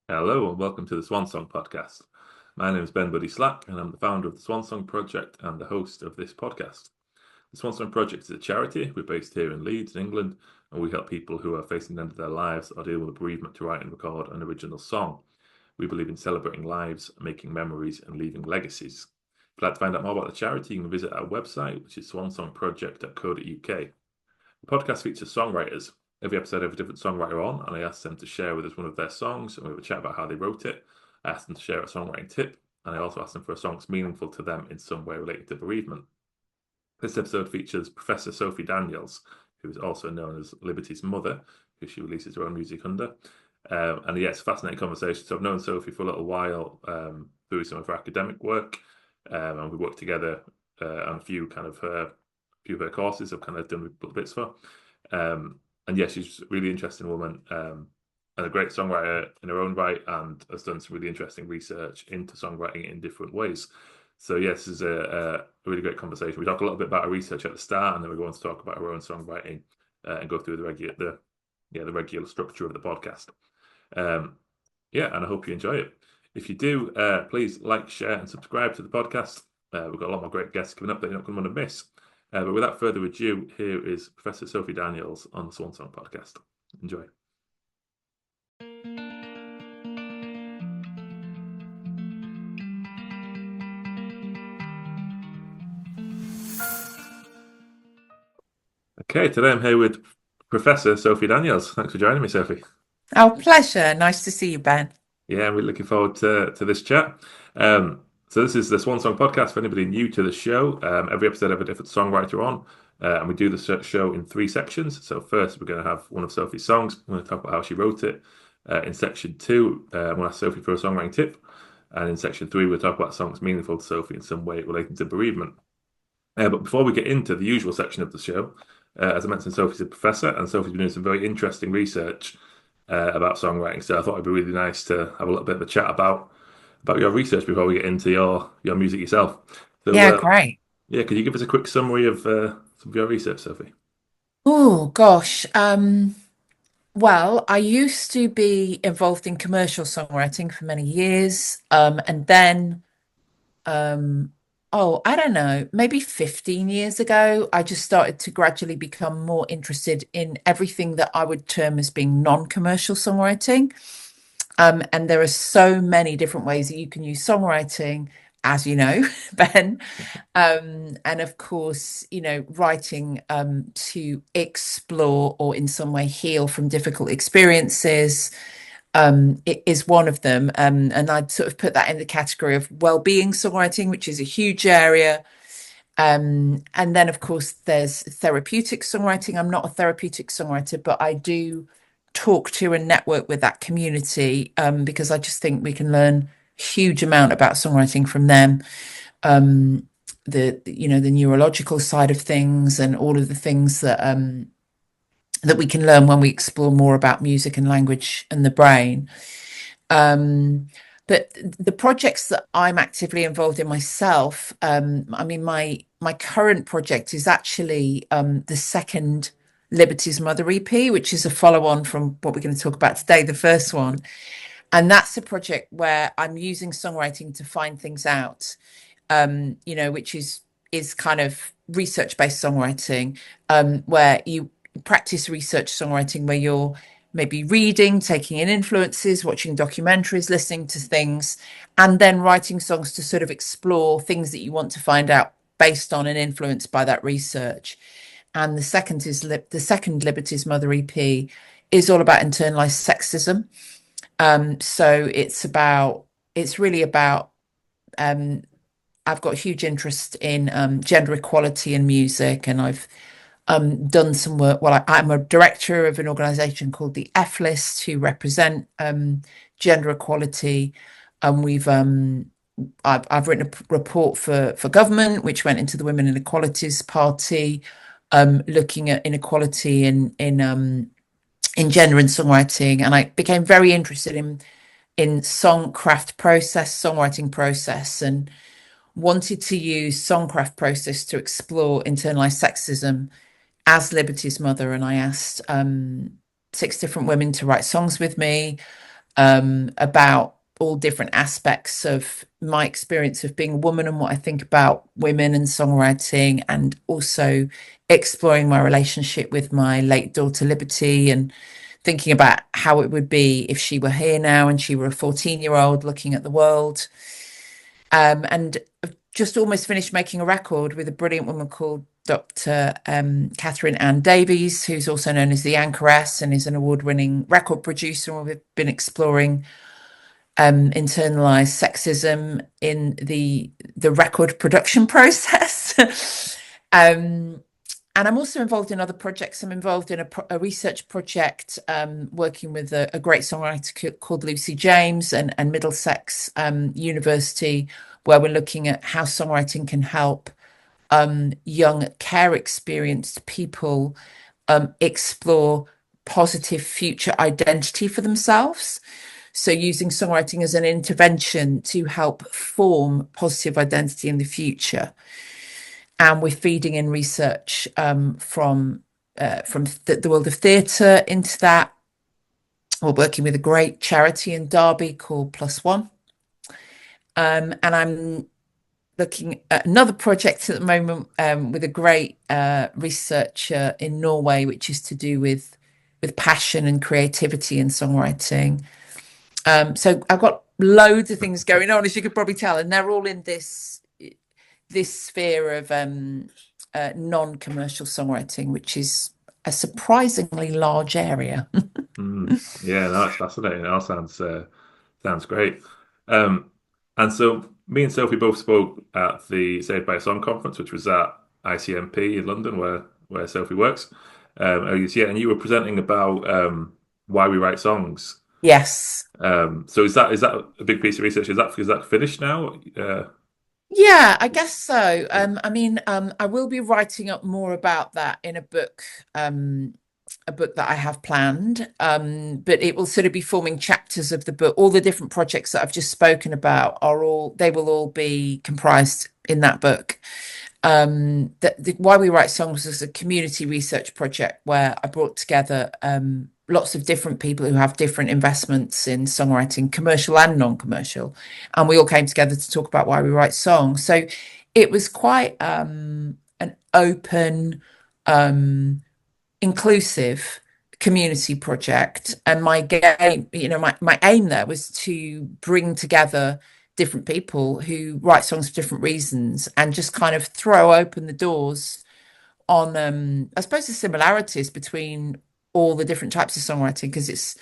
Hello and welcome to the Swan Song Podcast. My name is Ben Buddy Slack and I'm the founder of the Swan Song Project and the host of this podcast. The Swan Song Project is a charity. We're based here in Leeds, in England, and we help people who are facing the end of their lives or dealing with bereavement to write and record an original song. We believe in celebrating lives, making memories, and leaving legacies. If you'd like to find out more about the charity, you can visit our website, which is swansongproject.co.uk. The podcast features songwriters. Every episode, I have a different songwriter on, and I ask them to share with us one of their songs, and we have a chat about how they wrote it. I ask them to share a songwriting tip, and I also ask them for a song that's meaningful to them in some way related to bereavement. This episode features Professor Sophie Daniels, who is also known as Liberty's mother, who she releases her own music under. And yeah, it's a fascinating conversation. So I've known Sophie for a little while through some of her academic work, and we worked together on a few of her courses I've kind of done little bits for. And yeah, she's a really interesting woman and a great songwriter in her own right, and has done some really interesting research into songwriting in different ways. So yes, this is a really great conversation. We talk a little bit about our research at the start, and then we go on to talk about our own songwriting and go through the regular structure of the podcast. And I hope you enjoy it. If you do, please like, share, and subscribe to the podcast. We've got a lot more great guests coming up that you're not going to want to miss. But without further ado, here is Professor Sophie Daniels on the Swan Song Podcast. Enjoy. Okay, today I'm here with Professor Sophie Daniels. Thanks for joining me, Sophie. Oh, pleasure. Nice to see you, Ben. Yeah, I'm really looking forward to this chat. So this is the Swan Song Podcast for anybody new to the show. Every episode I have a different songwriter on, and we do the show in three sections. So first, we're going to have one of Sophie's songs. We're going to talk about how she wrote it. In section two, we'll ask Sophie for a songwriting tip. And in section three, we'll talk about songs meaningful to Sophie in some way relating to bereavement. But before we get into the usual section of the show, as I mentioned, Sophie's a professor, and Sophie's been doing some very interesting research about songwriting. So I thought it'd be really nice to have a little bit of a chat about your research before we get into your music yourself. So Yeah, great. yeah, could you give us a quick summary of some of your research, Sophie? Oh, gosh. Well, I used to be involved in commercial songwriting for many years. And then, I don't know, maybe 15 years ago, I just started to gradually become more interested in everything that I would term as being non-commercial songwriting. And there are so many different ways that you can use songwriting, as you know, Ben. And of course, writing to explore or in some way heal from difficult experiences it is one of them. And I'd sort of put that in the category of well-being songwriting, which is a huge area. And then, of course, there's therapeutic songwriting. I'm not a therapeutic songwriter, but I do talk to and network with that community because I just think we can learn a huge amount about songwriting from them. The neurological side of things and all of the things that we can learn when we explore more about music and language and the brain. But the projects that I'm actively involved in myself, I mean, my current project is actually the second Liberty's Mother EP, which is a follow-on from what we're going to talk about today, the first one. And that's a project where I'm using songwriting to find things out, which is kind of research-based songwriting, where you practice research songwriting, where you're maybe reading, taking in influences, watching documentaries, listening to things, and then writing songs to sort of explore things that you want to find out based on and influenced by that research. And the second Liberty's Mother EP is all about internalized sexism. So it's really about I've got a huge interest in gender equality in music, and I've done some work. Well, I'm a director of an organisation called the F List, who represent gender equality, and I've written a report for government, which went into the Women Inequalities Party, looking at inequality in gender and songwriting, and I became very interested in songwriting process, and wanted to use songcraft process to explore internalized sexism as Liberty's mother. And I asked 6 different women to write songs with me. about all different aspects of my experience of being a woman and what I think about women and songwriting, and also exploring my relationship with my late daughter Liberty, and thinking about how it would be if she were here now and she were a 14-year-old looking at the world. And I've just almost finished making a record with a brilliant woman called Dr. Catherine Ann Davies, who's also known as the Anchoress and is an award-winning record producer. And we've been exploring internalized sexism in the record production process. And I'm also involved in other projects. I'm involved in a research project working with a great songwriter called Lucy James and Middlesex University, where we're looking at how songwriting can help young care experienced people explore positive future identity for themselves. So using songwriting as an intervention to help form positive identity in the future. And we're feeding in research from the world of theatre into that. We're working with a great charity in Derby called Plus One. And I'm looking at another project at the moment with a great researcher in Norway, which is to do with passion and creativity in songwriting. So I've got loads of things going on, as you could probably tell, and they're all in this sphere of non-commercial songwriting, which is a surprisingly large area. Yeah, no, it's fascinating. It all sounds great. And so me and Sophie both spoke at the Saved by a Song conference, which was at ICMP in London, where Sophie works. Yeah, and you were presenting about why we write songs. Yes. So is that a big piece of research? Is that finished now? Yeah, I guess so. I will be writing up more about that in a book that I have planned. But it will sort of be forming chapters of the book. All the different projects that I've just spoken about they will all be comprised in that book. Why We Write Songs is a community research project where I brought together lots of different people who have different investments in songwriting, commercial and non-commercial, and we all came together to talk about why we write songs. So it was quite an open, inclusive community project, and my aim there was to bring together different people who write songs for different reasons and just kind of throw open the doors on I suppose the similarities between all the different types of songwriting, because it's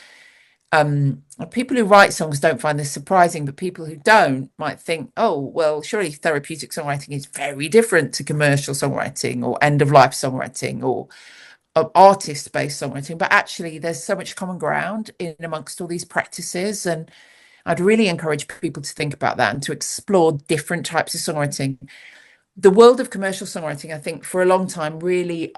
people who write songs don't find this surprising, but people who don't might think, oh well, surely therapeutic songwriting is very different to commercial songwriting or end of life songwriting or artist-based songwriting. But actually there's so much common ground in amongst all these practices, and I'd really encourage people to think about that and to explore different types of songwriting. The world of commercial songwriting, I think, for a long time really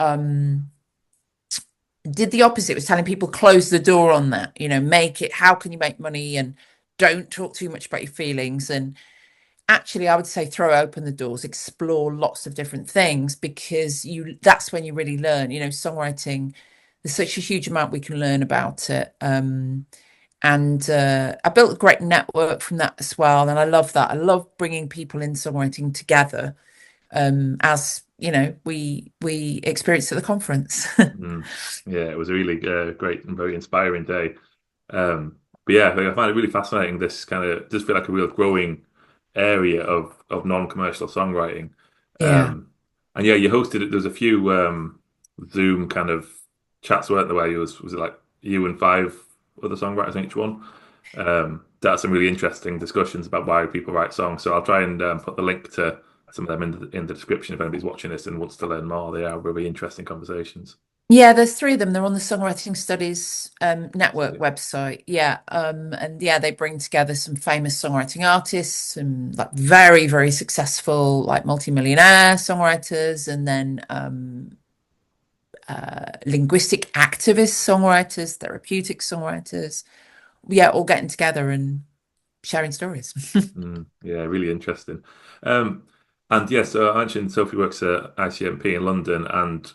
did the opposite. It was telling people close the door on that, make it, how can you make money, and don't talk too much about your feelings. And actually, I would say throw open the doors, explore lots of different things, because that's when you really learn. Songwriting, there's such a huge amount we can learn about it. And I built a great network from that as well. And I love that. I love bringing people in songwriting together, as we experienced at the conference. Yeah, it was a really great and very inspiring day. But yeah, I find it really fascinating. This kind of does feel like a real growing area of non-commercial songwriting. Yeah. And yeah, you hosted it. There's a few Zoom kind of chats, weren't there? Where was it like you and five other songwriters in each one? That's some really interesting discussions about why people write songs. So I'll try and put the link to some of them in the description if anybody's watching this and wants to learn more. They are really interesting conversations. Yeah, there's three of them. They're on the Songwriting Studies network website. Yeah. And yeah, they bring together some famous songwriting artists and like very, very successful, like multimillionaire songwriters, and then linguistic activist songwriters, therapeutic songwriters. Yeah, all getting together and sharing stories. Yeah, really interesting. And yeah, so I mentioned Sophie works at ICMP in London, and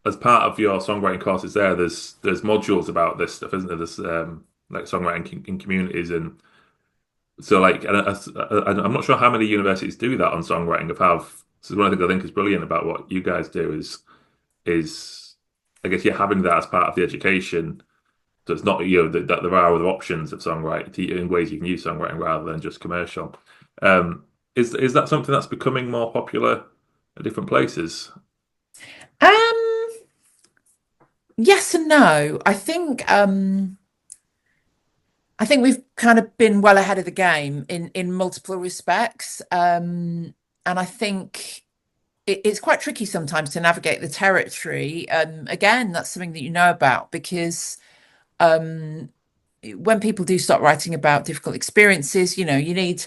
as part of your songwriting courses there's modules about this stuff, isn't there? There's like songwriting in communities, and so like I'm not sure how many universities do that on songwriting. Of have so one of the things I think is brilliant about what you guys do is I guess you're having that as part of the education. So it's not that there are other options of songwriting in ways you can use songwriting rather than just commercial. Um, is that something that's becoming more popular at different places? Um, yes and no. I think we've kind of been well ahead of the game in multiple respects. And I think it's quite tricky sometimes to navigate the territory. Again, that's something that you know about because when people do start writing about difficult experiences, you need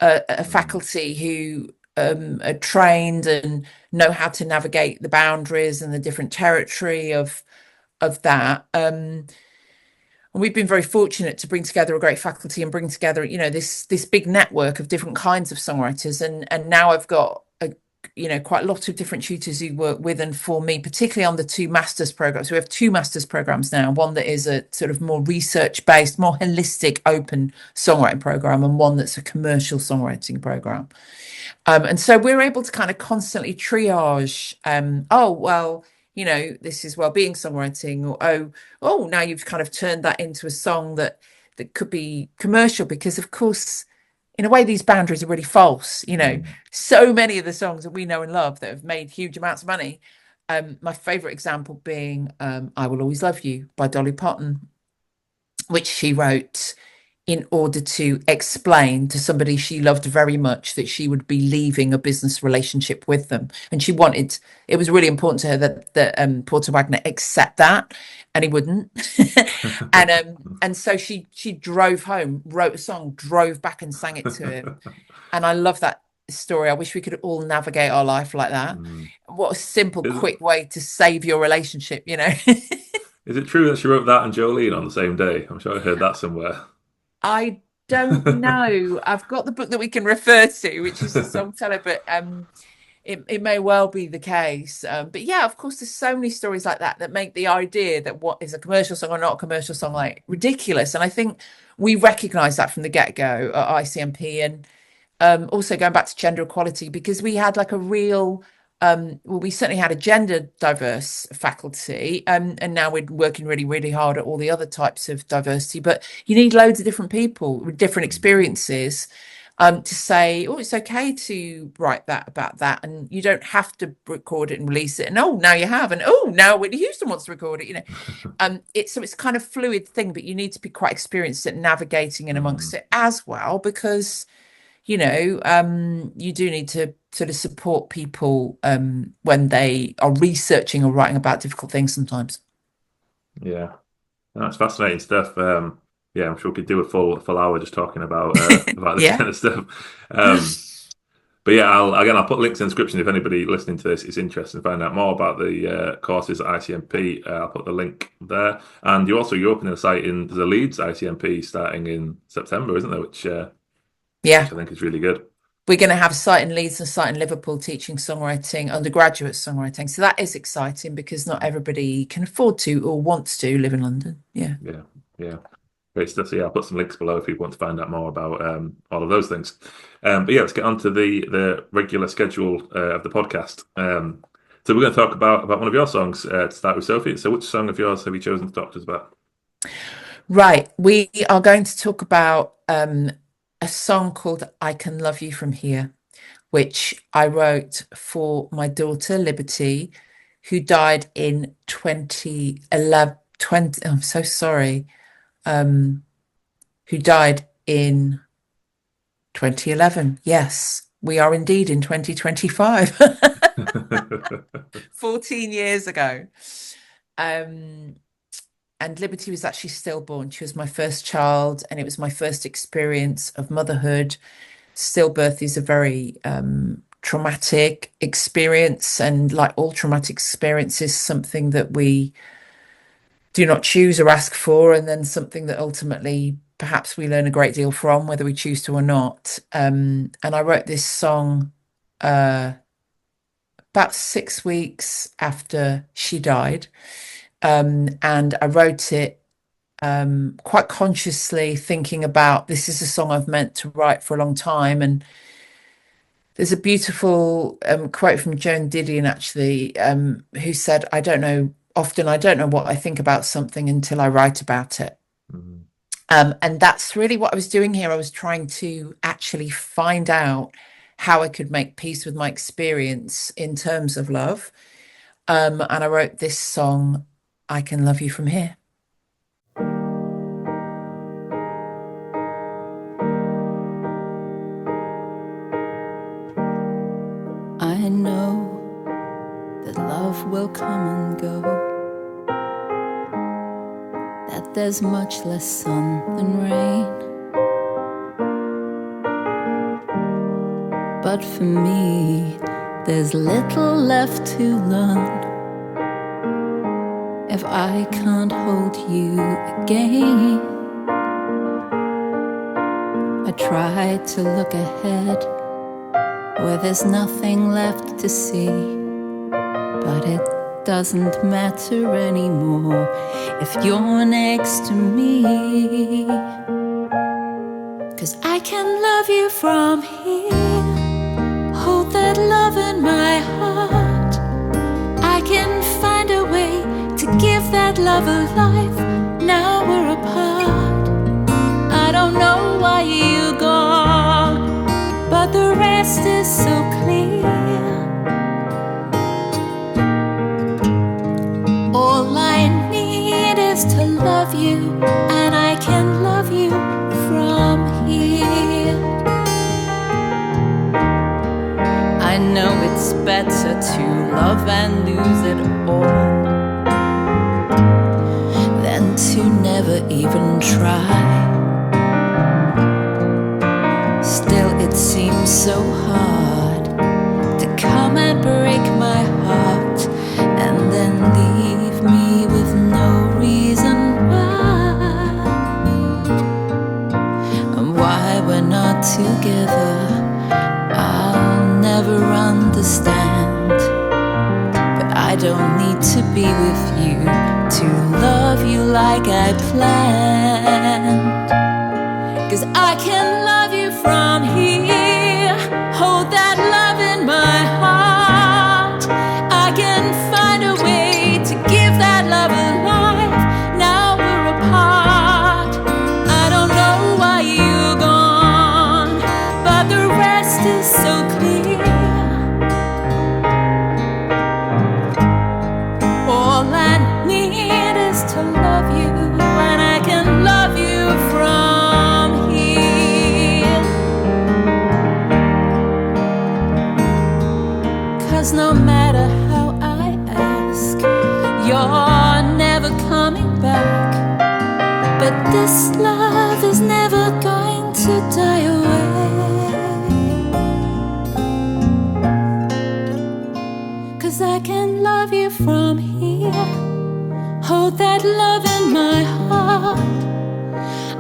a Mm, faculty who are trained and know how to navigate the boundaries and the different territory of that. And we've been very fortunate to bring together a great faculty and bring together, this big network of different kinds of songwriters. And now I've got quite a lot of different tutors who work with and for me, particularly on the two masters programs. We have two masters programs now, one that is a sort of more research based, more holistic, open songwriting program, and one that's a commercial songwriting program. And so we're able to kind of constantly triage, oh, well, this is well-being songwriting, or oh, now you've kind of turned that into a song that could be commercial, because of course, in a way, these boundaries are really false. mm, So many of the songs that we know and love that have made huge amounts of money. My favorite example being I Will Always Love You by Dolly Parton, which she wrote in order to explain to somebody she loved very much that she would be leaving a business relationship with them. And it was really important to her that Porter Wagner accept that, and he wouldn't. And so she drove home, wrote a song, drove back and sang it to him. And I love that story. I wish we could all navigate our life like that. mm. What a simple, Is quick way to save your relationship. is it true that she wrote that and Jolene on the same day? I'm sure I heard that somewhere. I don't know. I've got the book that we can refer to, which is the song teller, but it may well be the case. But yeah, of course, there's so many stories like that make the idea that what is a commercial song or not a commercial song like ridiculous. And I think we recognize that from the get-go at ICMP, and also going back to gender equality, because we had like a real well, we certainly had a gender diverse faculty, and now we're working really, really hard at all the other types of diversity. But you need loads of different people with different experiences to say, oh, it's okay to write that about that, and you don't have to record it and release it. And oh, now you have, and oh, now Whitney Houston wants to record it. It's kind of fluid thing, but you need to be quite experienced at navigating and amongst Mm, it as well, because you do need to sort of support people when they are researching or writing about difficult things sometimes. yeah, that's fascinating stuff. Yeah, I'm sure we could do a full hour just talking about this Yeah. kind of stuff. But yeah, I'll put links in the description if anybody listening to this is interested in finding out more about the courses at ICMP. I'll put the link there. And you're opening a site in the Leeds ICMP starting in September, isn't there? Which Yeah. I think is really good. We're going to have a site in Leeds and a site in Liverpool teaching songwriting, undergraduate songwriting. So that is exciting because not everybody can afford to or wants to live in London. Yeah. Yeah, yeah. Great stuff. So yeah, I'll put some links below if people want to find out more about all of those things. But yeah, let's get on to the regular schedule of the podcast. So we're going to talk about one of your songs to start with, Sophie. So which song of yours have you chosen to talk to us about? Right. We are going to talk about a song called I Can Love You From Here, which I wrote for my daughter, Liberty, who died in 2011. I'm so sorry. Who died in 2011. Yes, we are indeed in 2025. 14 years ago. Um, and Liberty was actually stillborn. She was my first child, and it was my first experience of motherhood. Stillbirth is a very traumatic experience, and like all traumatic experiences, something that we do not choose or ask for, and then something that ultimately perhaps we learn a great deal from, whether we choose to or not. And I wrote this song about 6 weeks after she died. And I wrote it quite consciously thinking about this is a song I've meant to write for a long time. And there's a beautiful quote from Joan Didion, actually, who said, I don't know what I think about something until I write about it. Mhm. And that's really what I was doing here. I was trying to actually find out how I could make peace with my experience in terms of love. And I wrote this song, I Can Love You From Here. I know that love will come and go, that there's much less sun than rain. But for me, there's little left to learn if I can't hold you again. I try to look ahead where there's nothing left to see, but it doesn't matter anymore if you're next to me. 'Cause I can love you from here, hold that love in my heart. I can find a way to give that love a life. Now we're apart. I don't know why you're gone, but the rest is so clear. All I need is to love you, and I can love you from here. I know it's better to love and lose it all than to never even try. Still, it seems so hard to come and break my heart and then leave me with no reason why. And why we're not together, I'll never understand. But I don't need to be with you to love you like I planned. 'Cause I can love you from here, hold that love in my heart. I can find a way to give that love a life. Now we're apart. I don't know why you're gone, but the rest is so clear. All I need is to love you, and I can love you from here. 'Cause no matter how I ask, you're never coming back. But this love is never going to die away. 'Cause I can love you from here, hold that love in my heart.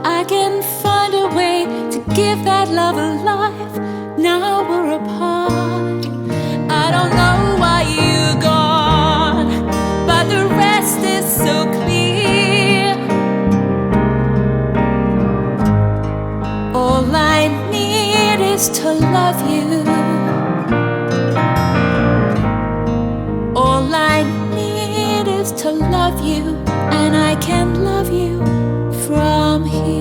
I can find a way to give that love a life. Now we're apart. I don't know why you're gone, but the rest is so clear. All I need is to love you. All I need is to love you, and I can love you from here.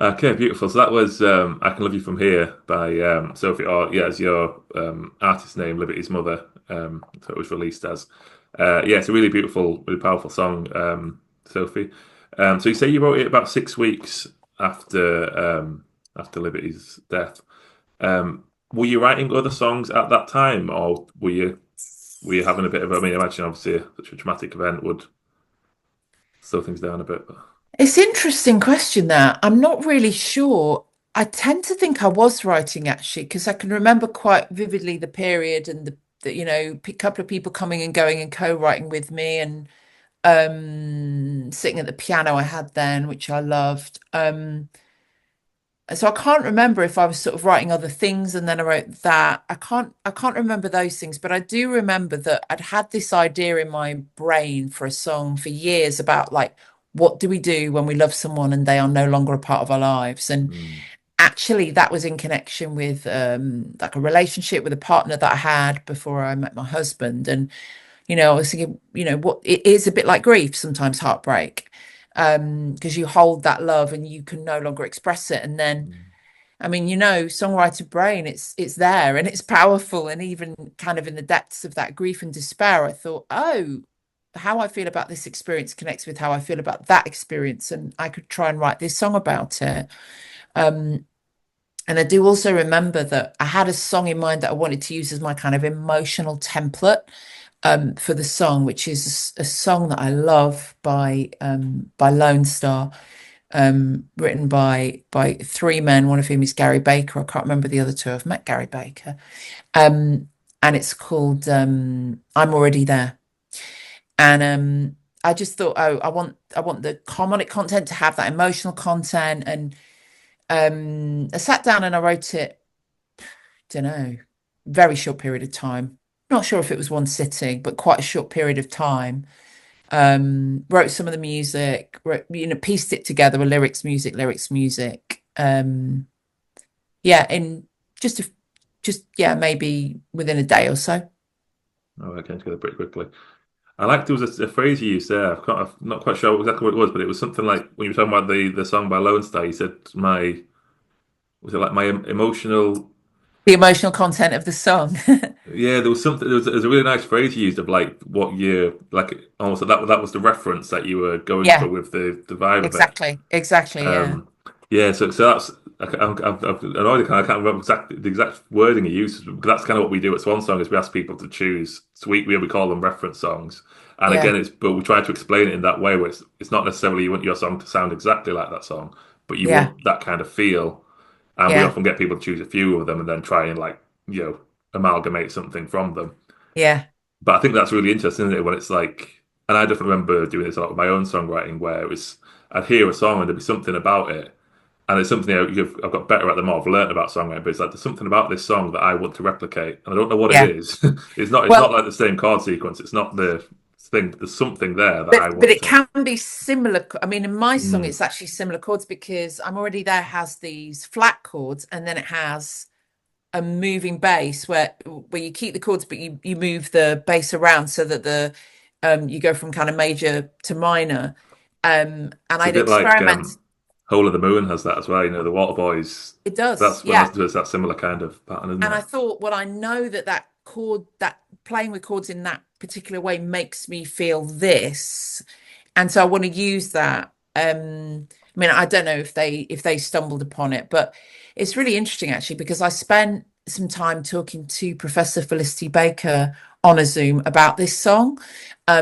Okay, beautiful. So that was I Can Love You From Here by Sophie, or yeah, as your artist name, Liberty's Mother. So it was released as. Yeah, it's a really beautiful, really powerful song, Sophie. So you say you wrote it about 6 weeks after Liberty's death. Were you writing other songs at that time, or were you having a bit of? I mean, I imagine obviously such a traumatic event would slow things down a bit. But... It's an interesting question that I'm not really sure. I tend to think I was writing actually, because I can remember quite vividly the period and the couple of people coming and going and co-writing with me, and sitting at the piano I had then, which I loved. so I can't remember if I was sort of writing other things and then I wrote that. I can't remember those things, but I do remember that I'd had this idea in my brain for a song for years about like, what do we do when we love someone and they are no longer a part of our lives? And Mm. actually that was in connection with like a relationship with a partner that I had before I met my husband. And I was thinking, what it is a bit like grief, sometimes heartbreak, because you hold that love and you can no longer express it. And then, Mm. I mean, songwriter brain, it's there and it's powerful. And even kind of in the depths of that grief and despair, I thought, oh, how I feel about this experience connects with how I feel about that experience. And I could try and write this song about it. Um, and I do also remember that I had a song in mind that I wanted to use as my kind of emotional template for the song, which is a song that I love by Lone Star, written by three men, one of whom is Gary Baker. I can't remember the other two. I've met Gary Baker. And it's called I'm Already There. And I just thought, oh, I want the harmonic content to have that emotional content. And I sat down and I wrote it, don't know, very short period of time. Not sure if it was one sitting, but quite a short period of time. Wrote some of the music, pieced it together with lyrics, music. Yeah, in just maybe within a day or so. Oh, I came together pretty quickly. I liked there was a phrase you used there. I'm not quite sure exactly what it was, but it was something like when you were talking about the song by Lone Star. You said was it like my emotional? The emotional content of the song. Yeah, there was something. There was a really nice phrase you used of like what you like. Almost that was the reference that you were going for Yeah, with the vibe of it. exactly. Yeah, Um, yeah, so that's I'm annoyed. I can't remember the exact wording you used. But that's kind of what we do at Swan Song is we ask people to choose. So we call them reference songs. And yeah, again, but we try to explain it in that way where it's not necessarily you want your song to sound exactly like that song, but you yeah, want that kind of feel. And we yeah, often get people to choose a few of them and then try and like amalgamate something from them. yeah, But I think that's really interesting, isn't it? When it's like, and I definitely remember doing this a lot with my own songwriting, where it was I'd hear a song and there'd be something about it, and it's something I've got better at the more I've learned about songwriting. But it's like there's something about this song that I want to replicate, and I don't know what it yeah. is. It's not Well, like the same chord sequence. It's not the thing. There's something there that I but want it to. can be similar. I mean, in my song, Mm. it's actually similar chords because I'm Already There has these flat chords and then it has a moving bass where you keep the chords, but you move the bass around so that the you go from kind of major to minor. And It's a I'd bit like experiment. Hole of the Moon has that as well. The Water Boys. It does, That's when yeah. that's that similar kind of pattern, isn't And I it? thought, well, I know that chord, that playing with chords in that particular way makes me feel this, and so I want to use that. I mean, I don't know if they stumbled upon it, but it's really interesting actually because I spent some time talking to Professor Felicity Baker on a Zoom about this song.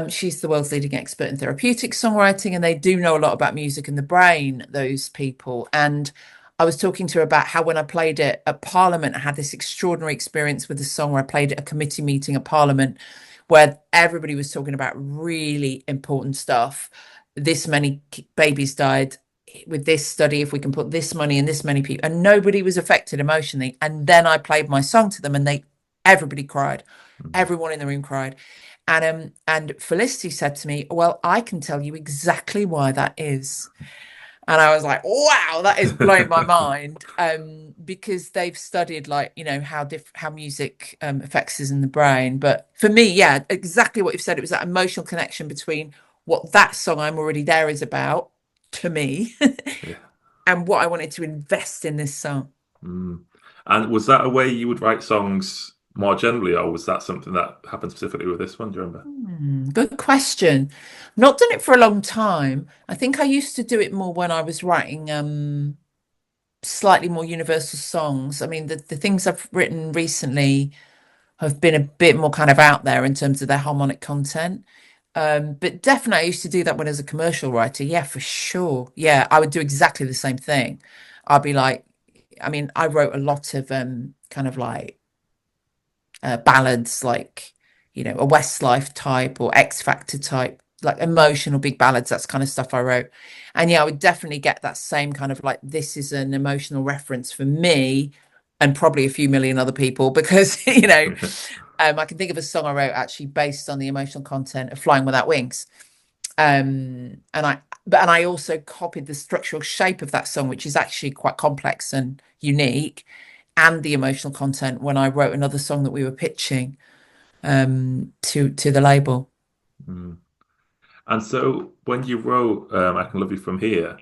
She's the world's leading expert in therapeutic songwriting, and they do know a lot about music and the brain, those people. And I was talking to her about how when I played it at Parliament, I had this extraordinary experience with the song where I played at a committee meeting at Parliament where everybody was talking about really important stuff. This many babies died with this study, if we can put this money in this many people, and nobody was affected emotionally. And then I played my song to them and everybody cried. Mm. Everyone in the room cried. And Felicity said to me, well, I can tell you exactly why that is. And I was like, wow, that is blowing my mind. Because they've studied like, how music affects us in the brain. But for me, yeah, exactly what you've said. It was that emotional connection between what that song I'm Already There is about to me Yeah. and what I wanted to invest in this song. Mm. And was that a way you would write songs more generally, or was that something that happened specifically with this one? Do you remember? Good question. Not done it for a long time. I think I used to do it more when I was writing slightly more universal songs. I mean, the things I've written recently have been a bit more kind of out there in terms of their harmonic content. But definitely I used to do that when as a commercial writer. Yeah, for sure. Yeah, I would do exactly the same thing. I'd be like, I mean, I wrote a lot of kind of like ballads, like, a Westlife type or X Factor type like emotional big ballads. That's kind of stuff I wrote. And yeah, I would definitely get that same kind of like, this is an emotional reference for me and probably a few million other people, because I can think of a song I wrote actually based on the emotional content of Flying Without Wings. And I also copied the structural shape of that song, which is actually quite complex and unique, and the emotional content when I wrote another song that we were pitching to the label. Mm. And so when you wrote I Can Love You From Here,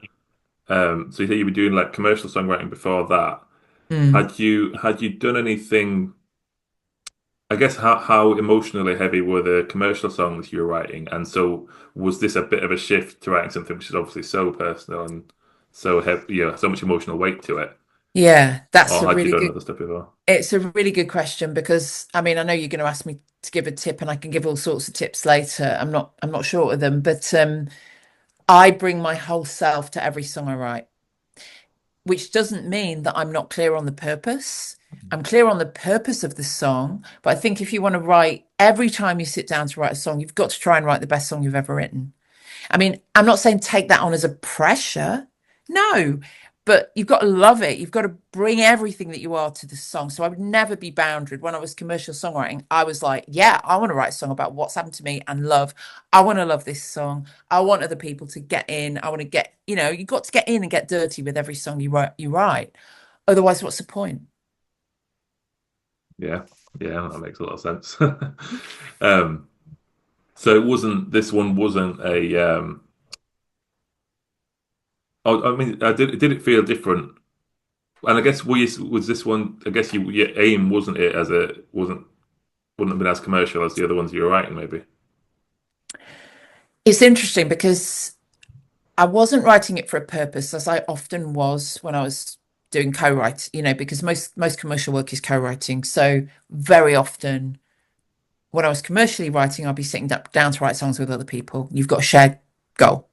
so you say you were doing like commercial songwriting before that. Mm. Had you done anything? I guess how emotionally heavy were the commercial songs you were writing? And so was this a bit of a shift to writing something which is obviously so personal and so heavy, so much emotional weight to it? Yeah, that's Or a had you really done good other stuff before? it's a really good question, because I mean, I know you're going to ask me to give a tip, and I can give all sorts of tips later. I'm not short of them, but I bring my whole self to every song I write, which doesn't mean that I'm not clear on the purpose. I'm clear on the purpose of the song, but I think if you want to write, every time you sit down to write a song, you've got to try and write the best song you've ever written. I mean, I'm not saying take that on as a pressure. No, but you've got to love it. You've got to bring everything that you are to the song. So I would never be bounded. When I was commercial songwriting, I was like, yeah, I want to write a song about what's happened to me and love. I want to love this song. I want other people to get in. I want to get, you've got to get in and get dirty with every song you write. Otherwise, what's the point? Yeah, yeah, that makes a lot of sense. Um, so this one wasn't a I mean, did it feel different? And I guess was this one? I guess your aim wasn't it as a wasn't wouldn't have been as commercial as the other ones you were writing, maybe. It's interesting because I wasn't writing it for a purpose, as I often was when I was doing co-write, because most commercial work is co-writing. So very often when I was commercially writing, I'll be sitting down to write songs with other people. You've got a shared goal.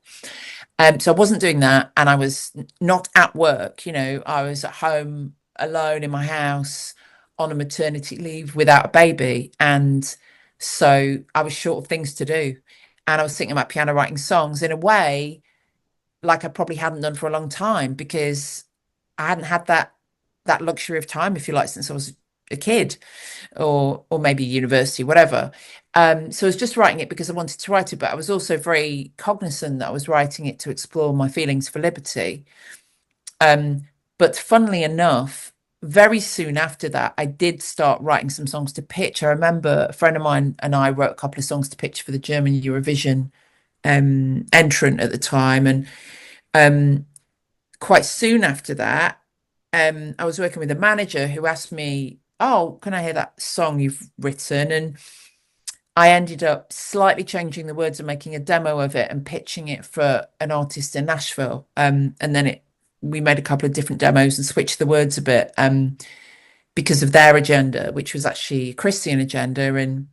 So I wasn't doing that, and I was not at work. I was at home alone in my house on a maternity leave without a baby, and so I was short of things to do, and I was sitting at my piano writing songs in a way like I probably hadn't done for a long time, because I hadn't had that luxury of time, if you like, since I was a kid, or maybe university, whatever. So I was just writing it because I wanted to write it, but I was also very cognizant that I was writing it to explore my feelings for liberty. But funnily enough, very soon after that, I did start writing some songs to pitch. I remember a friend of mine and I wrote a couple of songs to pitch for the German Eurovision entrant at the time, and quite soon after that, I was working with a manager who asked me, "Oh, can I hear that song you've written?" And I ended up slightly changing the words and making a demo of it and pitching it for an artist in Nashville. And then we made a couple of different demos and switched the words a bit because of their agenda, which was actually a Christian agenda, and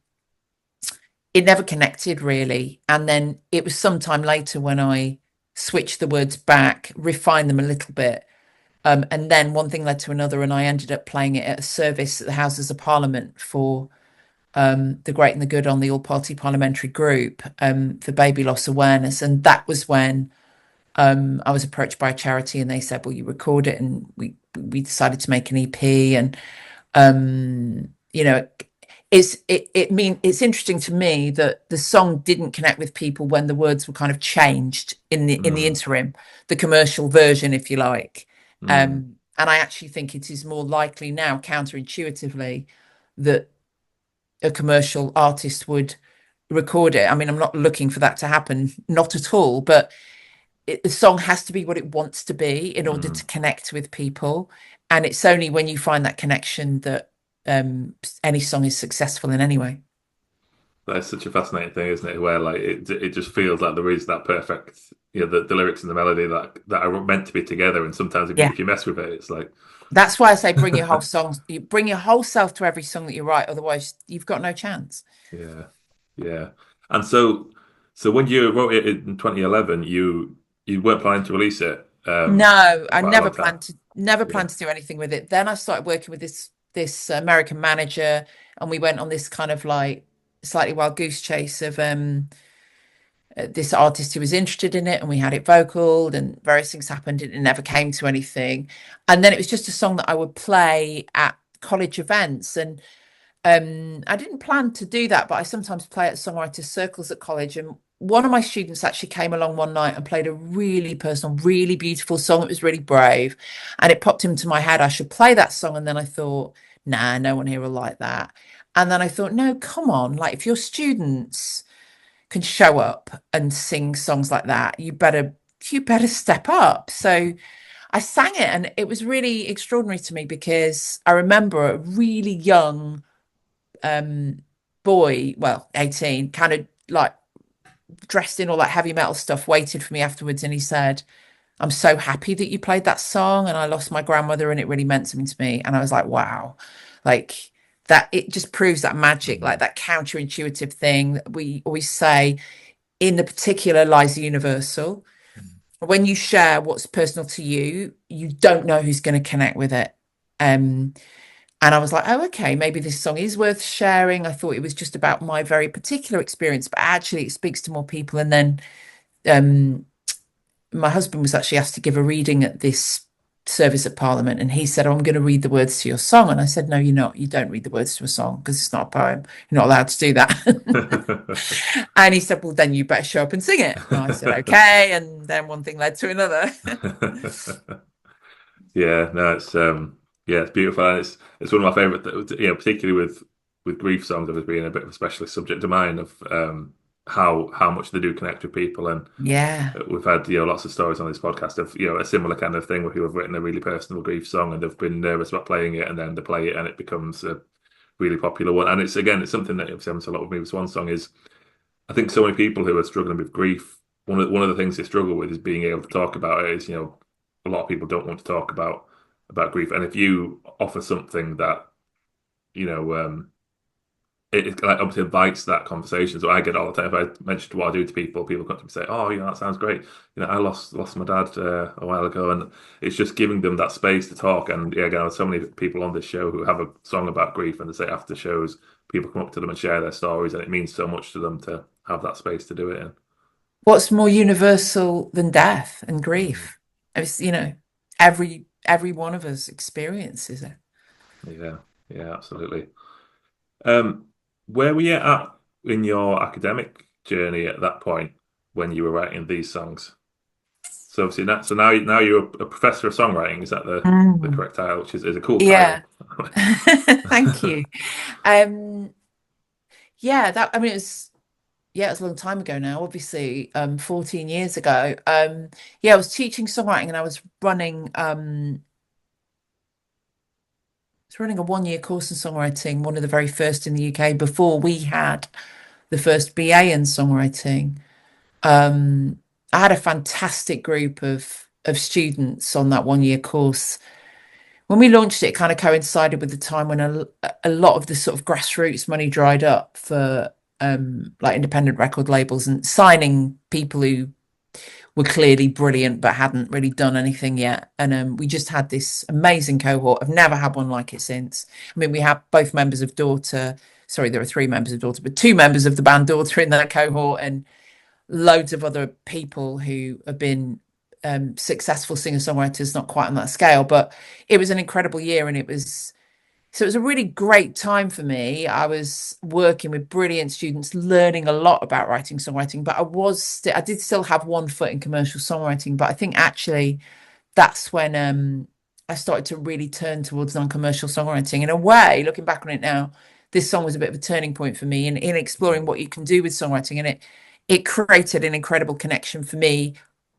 it never connected really. And then it was some time later when I switched the words back, refined them a little bit. And then one thing led to another, and I ended up playing it at a service at the Houses of Parliament for the Great and the Good on the All-Party Parliamentary Group for baby loss awareness. And that was when I was approached by a charity, and they said, "Will you record it?" And we decided to make an EP. And it's interesting to me that the song didn't connect with people when the words were kind of changed in the interim, the commercial version, if you like. And I actually think it is more likely now, counterintuitively, that a commercial artist would record it. I mean, I'm not looking for that to happen, not at all, but the song has to be what it wants to be in order to connect with people. And it's only when you find that connection that any song is successful in any way. That's such a fascinating thing, isn't it? Where like it just feels like there is that perfect, the lyrics and the melody that are meant to be together. And sometimes Yeah. if you mess with it, it's like That's why I say bring your whole songs, you bring your whole self to every song that you write. Otherwise, you've got no chance. yeah, yeah. And so when you wrote it in 2011, you weren't planning to release it No, for I quite a never long time. planned to do anything with it. Then I started working with this American manager, and we went on this kind of like slightly wild goose chase of this artist who was interested in it, and we had it vocaled, and various things happened, and it never came to anything. And then it was just a song that I would play at college events, and I didn't plan to do that, but I sometimes play at songwriters circles at college. And one of my students actually came along one night and played a really personal, really beautiful song. It was really brave, and it popped into my head I should play that song. And then I thought, nah, no one here will like that. And then I thought, no, come on, like if your students can show up and sing songs like that, you better step up. So I sang it, and it was really extraordinary to me, because I remember a really young boy, well, 18, kind of like dressed in all that heavy metal stuff, waited for me afterwards, and he said, I'm so happy that you played that song, and I lost my grandmother and it really meant something to me. And I was like, wow, like that, it just proves that magic, like that counterintuitive thing that we always say, in the particular lies the universal. When you share what's personal to you, you don't know who's going to connect with it. And I was like, oh, okay, maybe this song is worth sharing. I thought it was just about my very particular experience, but actually it speaks to more people. And then my husband was actually asked to give a reading at this service at Parliament, and he said, oh, I'm going to read the words to your song. And I said, no, you're not. You don't read the words to a song, because it's not a poem. You're not allowed to do that. And he said, well, then you better show up and sing it. And I said, okay. And then one thing led to another. Yeah, no, it's beautiful, and it's one of my favorite, particularly with grief songs, as being a bit of a specialist subject of mine, of how much they do connect with people. And Yeah. we've had lots of stories on this podcast of a similar kind of thing, where people have written a really personal grief song and they've been nervous about playing it, and then they play it and it becomes a really popular one. And it's something that happens a lot with me with Swan Song. Is I think so many people who are struggling with grief, one of the things they struggle with is being able to talk about it. Is a lot of people don't want to talk about grief, and if you offer something that it like obviously invites that conversation. So I get all the time, if I mention what I do to people come to me and say, oh, that sounds great. I lost my dad a while ago, and it's just giving them that space to talk. And yeah, again, there's so many people on this show who have a song about grief, and they say after shows, people come up to them and share their stories, and it means so much to them to have that space to do it in. What's more universal than death and grief? It's, every one of us experiences it. Yeah, absolutely. Where were you at in your academic journey at that point when you were writing these songs? So obviously now you're a professor of songwriting. Is that the correct title? Which is a cool title. Thank you. It was a long time ago now, obviously, 14 years ago. I was teaching songwriting, and I was running a one-year course in songwriting, one of the very first in the UK, before we had the first BA in songwriting. I had a fantastic group of students on that one-year course. When we launched it, it kind of coincided with the time when a lot of the sort of grassroots money dried up for like independent record labels and signing people who were clearly brilliant but hadn't really done anything yet. And we just had this amazing cohort. I've never had one like it since. I mean, we have both members of Daughter. Sorry, there are 3 members of Daughter, but 2 members of the band Daughter in that cohort, and loads of other people who have been successful singer-songwriters, not quite on that scale. But it was an incredible year, and it was a really great time for me. I was working with brilliant students, learning a lot about writing, songwriting, but I did still have one foot in commercial songwriting. But I think actually that's when I started to really turn towards non-commercial songwriting. In a way, looking back on it now, this song was a bit of a turning point for me in exploring what you can do with songwriting. And it created an incredible connection for me,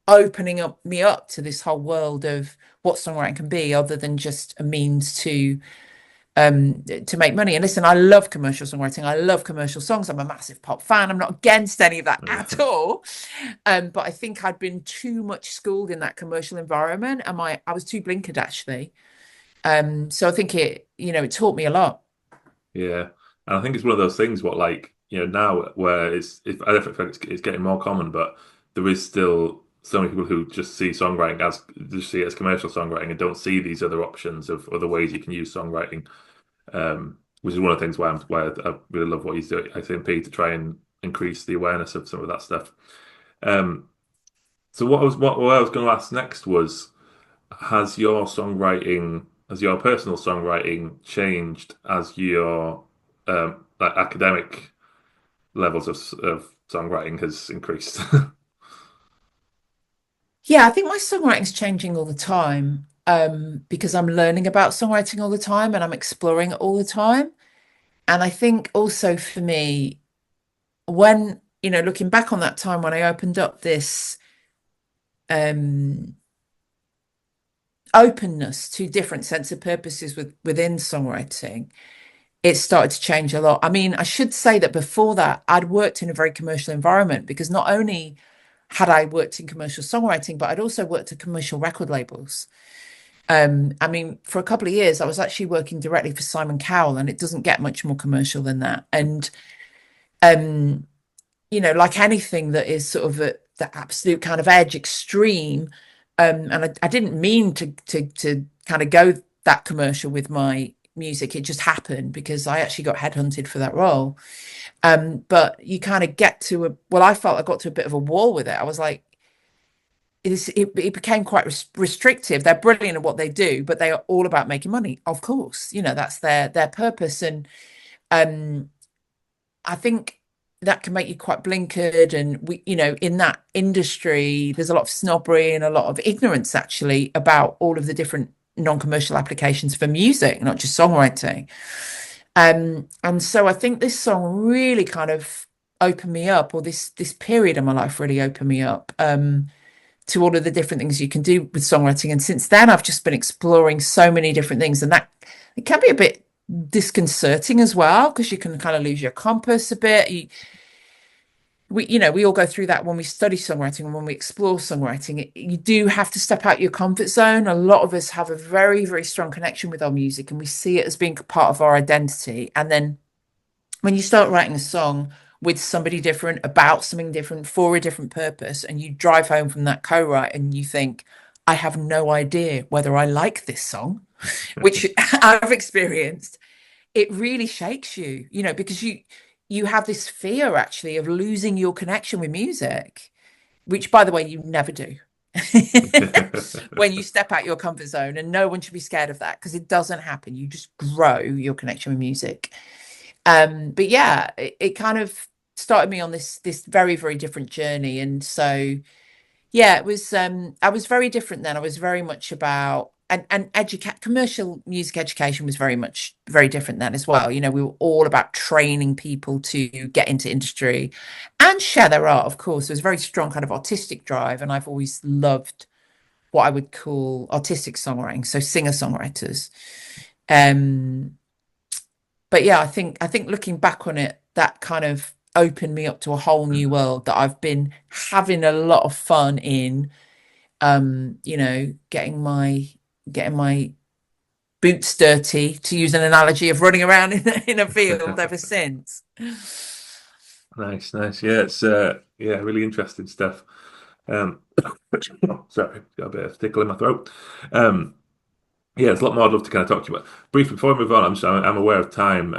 opening me up to this whole world of what songwriting can be, other than just a means to make money. And listen, I love commercial songwriting. I love commercial songs. I'm a massive pop fan. I'm not against any of that at all. But I think I'd been too much schooled in that commercial environment, and I was too blinkered, actually. So I think it taught me a lot. Yeah, and I think it's one of those things. Now where I don't think it's getting more common, but there is still so many people who just see songwriting as commercial songwriting, and don't see these other options of other ways you can use songwriting. Which is one of the things why I really love what he's doing at SMP, to try and increase the awareness of some of that stuff. So what I was going to ask next was, has your personal songwriting changed as your like academic levels of songwriting has increased? Yeah, I think my songwriting's changing all the time, because I'm learning about songwriting all the time and I'm exploring it all the time. And I think also for me, when, looking back on that time when I opened up this um openness to different sense of purposes within songwriting, it started to change a lot. I mean, I should say that before that, I'd worked in a very commercial environment, because not only had I worked in commercial songwriting, but I'd also worked at commercial record labels. I mean, for a couple of years, I was actually working directly for Simon Cowell, and it doesn't get much more commercial than that. And um, like anything that is sort of at the absolute kind of edge extreme, and I didn't mean to kind of go that commercial with my music. It just happened because I actually got headhunted for that role. But you kind of get to I felt I got to a bit of a wall with it. I was like, it became quite restrictive. They're brilliant at what they do, but they are all about making money. Of course, that's their purpose. And I think that can make you quite blinkered. And in that industry, there's a lot of snobbery and a lot of ignorance actually about all of the different non-commercial applications for music, not just songwriting. And so I think this song really kind of opened me up, or this period in my life really opened me up to all of the different things you can do with songwriting. And since then, I've just been exploring so many different things, and that it can be a bit disconcerting as well, because you can kind of lose your compass a bit. We all go through that when we study songwriting and when we explore songwriting. You do have to step out your comfort zone. A lot of us have a very, very strong connection with our music, and we see it as being part of our identity. And then when you start writing a song with somebody different, about something different, for a different purpose, and you drive home from that co-write and you think, I have no idea whether I like this song, which I've experienced, it really shakes you, because you have this fear actually of losing your connection with music, which, by the way, you never do when you step out your comfort zone. And no one should be scared of that, because it doesn't happen. You just grow your connection with music. But yeah, it kind of started me on this very, very different journey. And so yeah, it was I was very different then. I was very much about, and commercial music education was very different then as well. We were all about training people to get into industry and share their art. Of course, there was a very strong kind of artistic drive, and I've always loved what I would call artistic songwriting, so singer-songwriters. But yeah, I think looking back on it, that kind of opened me up to a whole new world that I've been having a lot of fun in. Getting my boots dirty, to use an analogy of running around in a field ever since. Nice. Yeah, it's really interesting stuff. Sorry, got a bit of tickle in my throat. Yeah, there's a lot more I'd love to kind of talk to you about. Briefly, before we move on, I'm aware of time,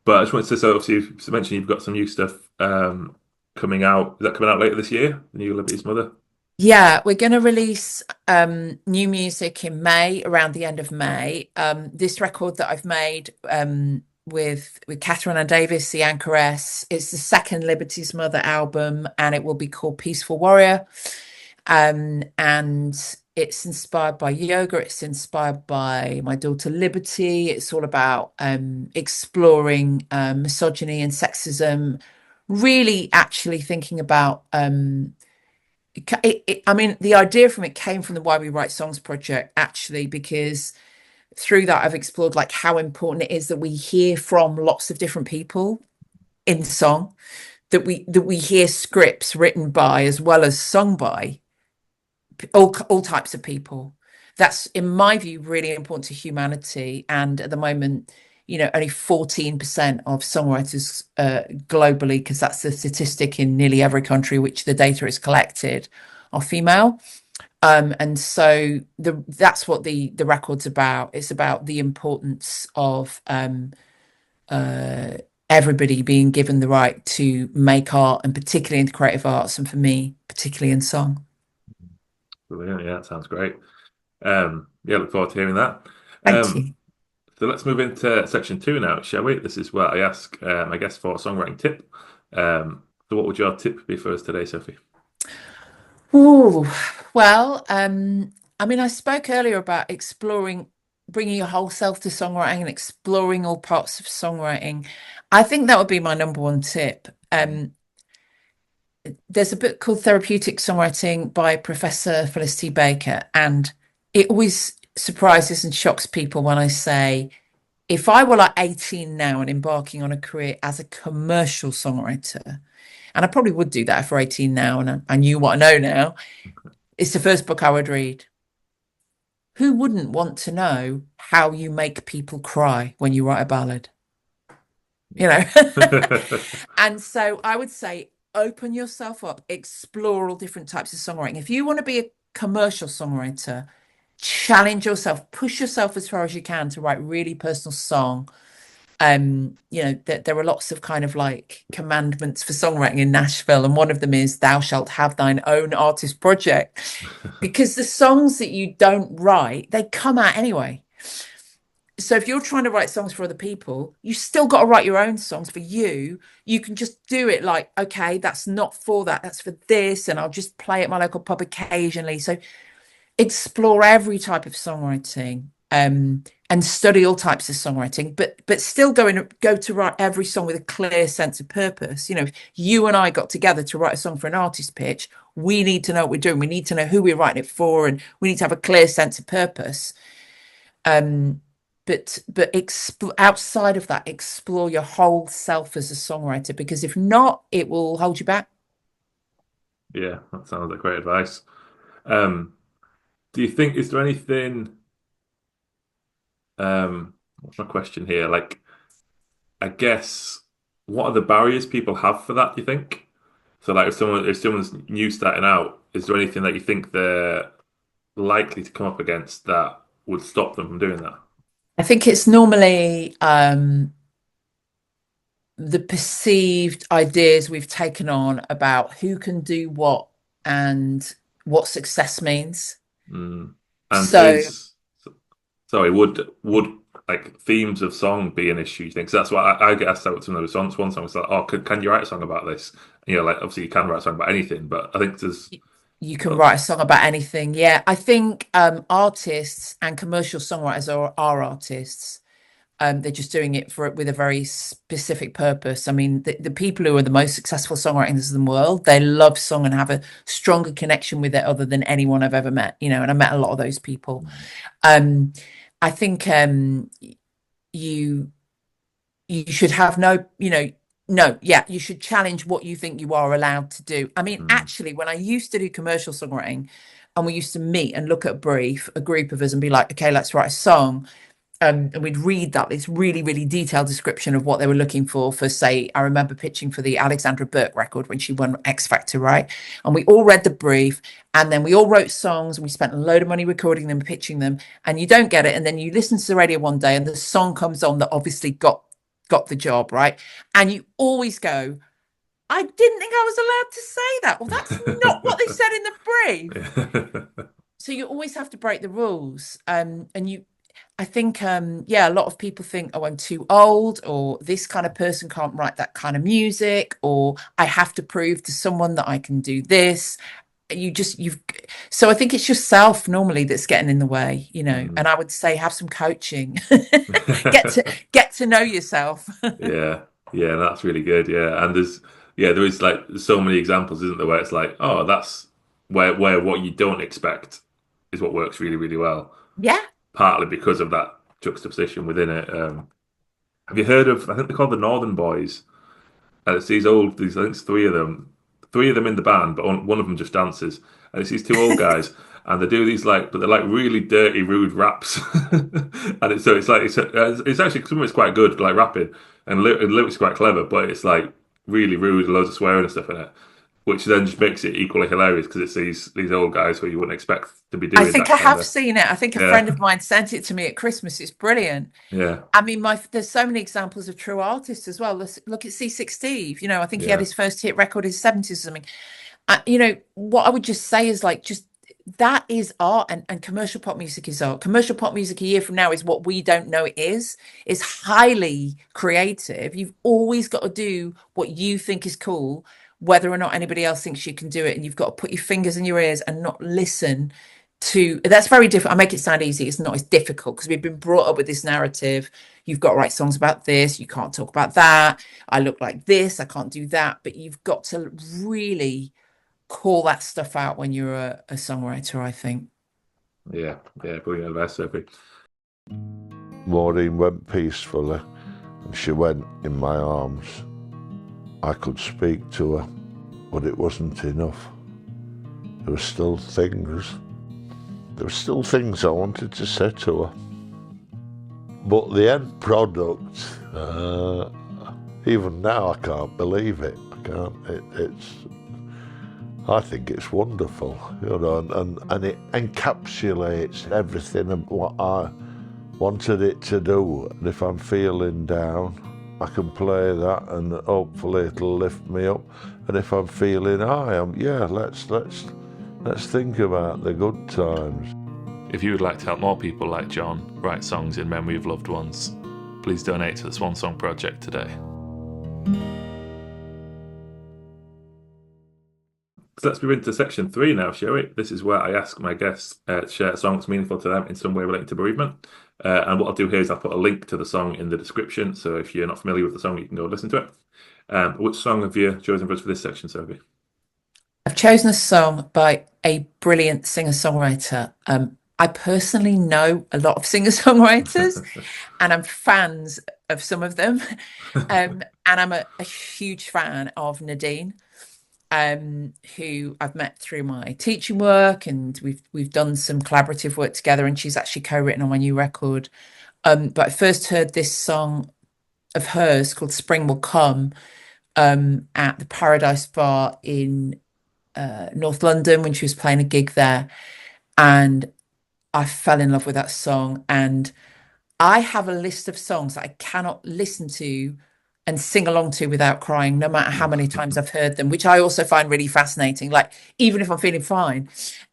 but I just wanted to say, obviously, you mentioned you've got some new stuff coming out. Is that coming out later this year? The new Liberty's Mother? Yeah, we're going to release new music in May, around the end of May. This record that I've made with Catherine Ann Davis, the anchoress, it's the second Liberty's Mother album, and it will be called Peaceful Warrior. And it's inspired by yoga. It's inspired by my daughter Liberty. It's all about exploring misogyny and sexism, really actually thinking about I mean, the idea from it came from the Why We Write Songs project, actually, because through that I've explored like how important it is that we hear from lots of different people in song, that we hear scripts written by as well as sung by all types of people. That's, in my view, really important to humanity. And at the moment, only 14% of songwriters globally, because that's the statistic in nearly every country which the data is collected, are female. And so that's what the record's about. It's about the importance of everybody being given the right to make art, and particularly in the creative arts, and for me, particularly in song. Brilliant. Yeah, that sounds great. Yeah, look forward to hearing that. Thank you. So let's move into section 2 now, shall we? This is where I ask my guests for a songwriting tip. So what would your tip be for us today, Sophie? Oh, well, I mean, I spoke earlier about exploring, bringing your whole self to songwriting and exploring all parts of songwriting. I think that would be my number one tip. There's a book called Therapeutic Songwriting by Professor Felicity Baker, and it always surprises and shocks people when I say, if I were like 18 now and embarking on a career as a commercial songwriter, and I probably would do that if I were 18 now and I knew what I know now, it's the first book I would read. Who wouldn't want to know how you make people cry when you write a ballad? You know? And so I would say, open yourself up, explore all different types of songwriting. If you want to be a commercial songwriter, challenge yourself, push yourself as far as you can to write really personal song. You know, there are lots of kind of like commandments for songwriting in Nashville, and one of them is thou shalt have thine own artist project, because the songs that you don't write, they come out anyway. So if you're trying to write songs for other people, you still got to write your own songs for you. You can just do it like, okay, that's not for that, that's for this, and I'll just play at my local pub occasionally. So explore every type of songwriting, and study all types of songwriting, but still go to write every song with a clear sense of purpose. You know, if you and I got together to write a song for an artist pitch, we need to know what we're doing. We need to know who we're writing it for, and we need to have a clear sense of purpose. But outside of that, explore your whole self as a songwriter, because if not, it will hold you back. Yeah, that sounds like great advice. Do you think, is there anything, what's my question here? Like, I guess, what are the barriers people have for that, do you think? So like if someone's new starting out, is there anything that you think they're likely to come up against that would stop them from doing that? I think it's normally the perceived ideas we've taken on about who can do what and what success means. And So sorry, would like themes of song be an issue, you think? So that's what I get asked out with some of those songs. One song is like, oh, can you write a song about this? And, you know, like obviously you can write a song about anything, but I think there's you can write a song about anything. Yeah, I think artists and commercial songwriters are artists. They're just doing it with a very specific purpose. I mean, the people who are the most successful songwriters in the world, they love song and have a stronger connection with it other than anyone I've ever met, you know, and I met a lot of those people. I think you should have you should challenge what you think you are allowed to do. I mean, actually, when I used to do commercial songwriting and we used to meet and look at a brief, a group of us, and be like, okay, let's write a song. And we'd read this really, really detailed description of what they were looking for, say, I remember pitching for the Alexandra Burke record when she won X Factor, right? And we all read the brief, and then we all wrote songs, and we spent a load of money recording them, pitching them, and you don't get it. And then you listen to the radio one day, and the song comes on that obviously got the job, right? And you always go, I didn't think I was allowed to say that. Well, that's not what they said in the brief. So you always have to break the rules. I think, a lot of people think, oh, I'm too old, or this kind of person can't write that kind of music, or I have to prove to someone that I can do this. So I think it's yourself normally that's getting in the way, you know, and I would say have some coaching, get to know yourself. Yeah, that's really good. Yeah, and there is like so many examples, isn't there, where it's like, oh, that's where what you don't expect is what works really, really well. Yeah. Partly because of that juxtaposition within it. Have you heard of? I think they're called the Northern Boys. And it's I think it's three of them in the band, but one of them just dances. And it's these two old guys, and they do these but they're like really dirty, rude raps. And it's actually some of it's quite good, like rapping, and lyrics quite clever, but it's like really rude, loads of swearing and stuff in it. which then just makes it equally hilarious because it's these old guys who you wouldn't expect to be I doing think that I kind have of. seen it. I think a Yeah, friend of mine sent it to me at Christmas. It's brilliant. yeah, I mean, there's so many examples of true artists as well. Look at C6 Steve. You know, I think he had yeah, his first hit record in the 70s or something. You know, what I would just say is like, just that is art, and commercial pop music is art. Commercial pop music a year from now is what we don't know it is. It's highly creative. You've always got to do what you think is cool, whether or not anybody else thinks you can do it. And you've got to put your fingers in your ears and not listen to. That's very difficult. I make it sound easy. It's not. It's difficult because we've been brought up with this narrative. You've got to write songs about this. You can't talk about that. I look like this. I can't do that. But you've got to really call that stuff out when you're a songwriter, I think. yeah. Brilliant advice, Sophie. Maureen went peacefully and she went in my arms. I could speak to her, but it wasn't enough. There were still things I wanted to say to her. But the end product, even now I can't believe it. I think it's wonderful, you know, and it encapsulates everything of what I wanted it to do. And if I'm feeling down, I can play that and hopefully it'll lift me up. And if I'm feeling high, let's think about the good times. If you would like to help more people like John write songs in memory of loved ones, please donate to the Swan Song Project today. So let's move into section 3 now, shall we? This is where I ask my guests to share a song that's meaningful to them in some way related to bereavement. And what I'll do here is I'll put a link to the song in the description. So if you're not familiar with the song, you can go listen to it. Which song have you chosen for us for this section, Sophie? I've chosen a song by a brilliant singer-songwriter. I personally know a lot of singer-songwriters and I'm fans of some of them. And I'm a huge fan of Nadine, who I've met through my teaching work, and we've done some collaborative work together, and she's actually co-written on my new record. But I first heard this song of hers called Spring Will Come at the Paradise Bar in North London when she was playing a gig there. And I fell in love with that song. And I have a list of songs that I cannot listen to and sing along to without crying, no matter how many times I've heard them, which I also find really fascinating. Like, even if I'm feeling fine,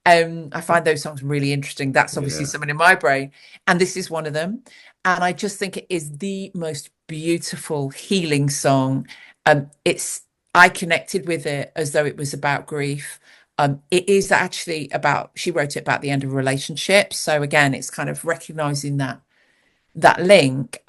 I find those songs really interesting. That's obviously something in my brain. And this is one of them. And I just think it is the most beautiful, healing song. I connected with it as though it was about grief. It is actually she wrote it about the end of a relationship. So again, it's kind of recognizing that link.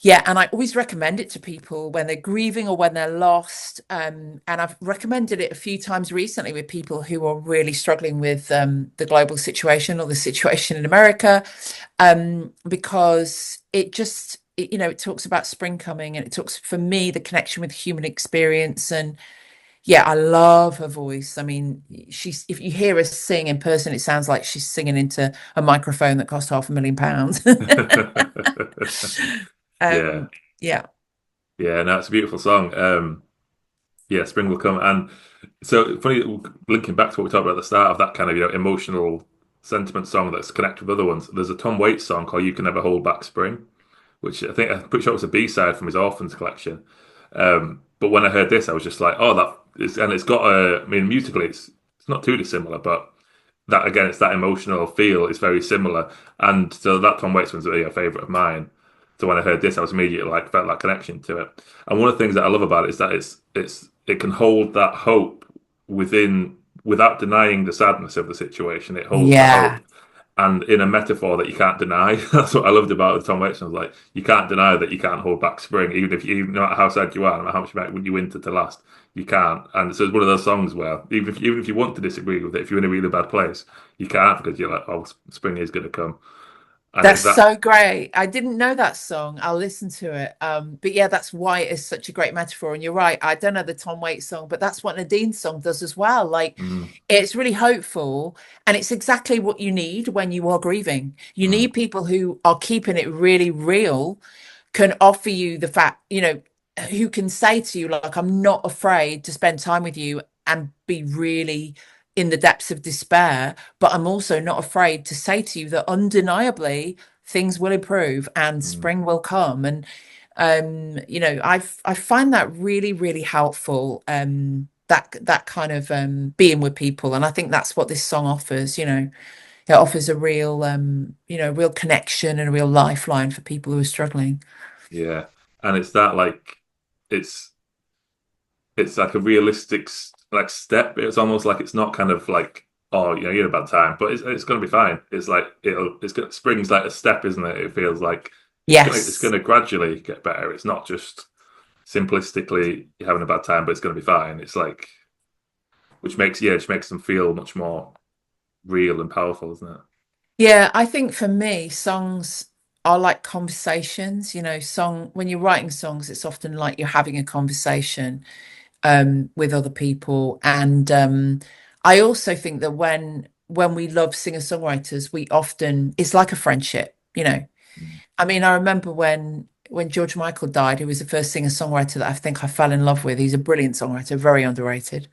Yeah, and I always recommend it to people when they're grieving or when they're lost. And I've recommended it a few times recently with people who are really struggling with the global situation or the situation in America, because it talks about spring coming, and it talks, for me, the connection with human experience. And yeah, I love her voice. I mean, if you hear her sing in person, it sounds like she's singing into a microphone that cost £500,000. Yeah. No, it's a beautiful song. Spring Will Come. And so funny, linking back to what we talked about at the start of that kind of emotional sentiment song that's connected with other ones. There's a Tom Waits song called You Can Never Hold Back Spring, which I'm pretty sure it was a B-side from his Orphans collection. But when I heard this, I was just like, it's got musically it's not too dissimilar, but that, again, it's that emotional feel is very similar. And so that Tom Waits one's a favorite of mine. So when I heard this, I was immediately felt that connection to it. And one of the things that I love about it is that it can hold that hope without denying the sadness of the situation. It holds the hope, and in a metaphor that you can't deny. That's what I loved about the Tom Waits. I was like, you can't deny that you can't hold back spring, even no matter how sad you are, no matter how much you want your winter to last, you can't. And so it's one of those songs where even if you want to disagree with it, if you're in a really bad place, you can't, because you're like, oh, spring is going to come. And that's so great. I didn't know that song. I'll listen to it. But yeah, that's why it is such a great metaphor. And you're right, I don't know the Tom Waits song, but that's what Nadine's song does as well. It's really hopeful, and it's exactly what you need when you are grieving. You need people who are keeping it really real, can offer you the fact, who can say to you, like, I'm not afraid to spend time with you and be really in the depths of despair, but I'm also not afraid to say to you that undeniably things will improve and Mm. spring will come. And I find that really, really helpful. That kind of being with people, and I think that's what this song offers. It offers a real real connection and a real lifeline for people who are struggling. Yeah, and it's that like it's it's like a realistic like step. It's almost like it's not kind of like, oh, you're in a bad time, but it's going to be fine. It's like spring's like a step, isn't it? It feels like it's Yes. going to gradually get better. It's not just simplistically you're having a bad time, but it's going to be fine. It's like which makes them feel much more real and powerful, isn't it? Yeah, I think for me, songs are like conversations. When you're writing songs, it's often like you're having a conversation with other people. And I also think that when we love singer-songwriters, we often it's like a friendship. Mm. I mean, I remember when George Michael died, who was the first singer-songwriter that I think I fell in love with. He's a brilliant songwriter, very underrated.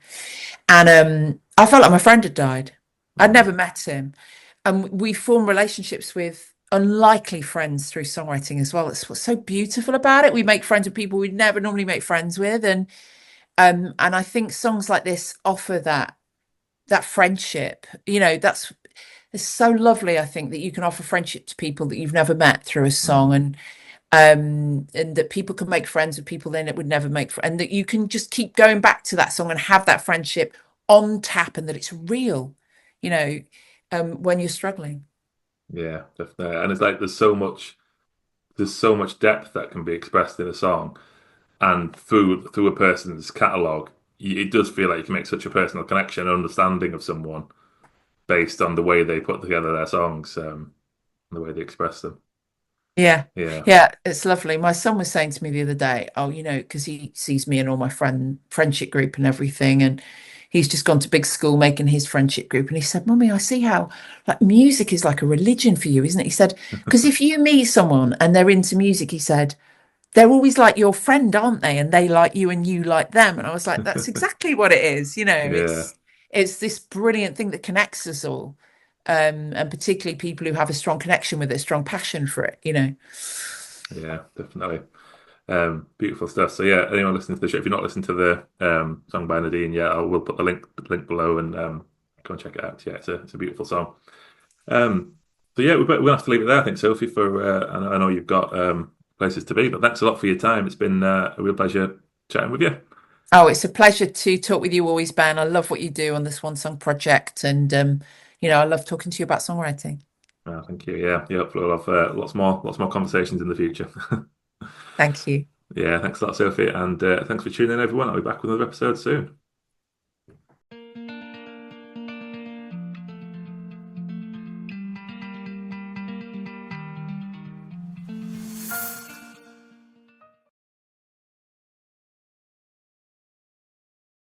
And I felt like my friend had died. I'd Mm. never met him. And we form relationships with unlikely friends through songwriting as well. That's what's so beautiful about it. We make friends with people we'd never normally make friends with. And I think songs like this offer that friendship. That's it's so lovely, I think, that you can offer friendship to people that you've never met through a Mm. song, and that people can make friends with people then it would never make and that you can just keep going back to that song and have that friendship on tap, and that it's real, you know, when you're struggling. Yeah, definitely. And it's like there's so much depth that can be expressed in a song, and through a person's catalog, it does feel like you can make such a personal connection and understanding of someone based on the way they put together their songs, and the way they express them. Yeah. Yeah. Yeah, it's lovely. My son was saying to me the other day, oh, because he sees me and all my friendship group and everything, and he's just gone to big school making his friendship group. And he said, Mummy, I see how like music is like a religion for you, isn't it? He said, because if you meet someone and they're into music, he said, they're always like your friend, aren't they? And they like you and you like them. And I was like, that's exactly what it is. Yeah. It's this brilliant thing that connects us all. And particularly people who have a strong connection with it, strong passion for it. Yeah, definitely. Beautiful stuff. So yeah, anyone listening to the show, if you're not listening to the song by Nadine yet, I will put the link below and go and check it out. Yeah, it's a beautiful song. Um, so yeah, we'll have to leave it there, I think, Sophie. For I know you've got places to be, but thanks a lot for your time. It's been a real pleasure chatting with you. Oh, it's a pleasure to talk with you always, Ben. I love what you do on the Swan Song Project, and I love talking to you about songwriting. Thank you. Yeah, yeah. Hopefully we'll have lots more conversations in the future. Thank you. Yeah, thanks a lot, Sophie, and thanks for tuning in, everyone. I'll be back with another episode soon.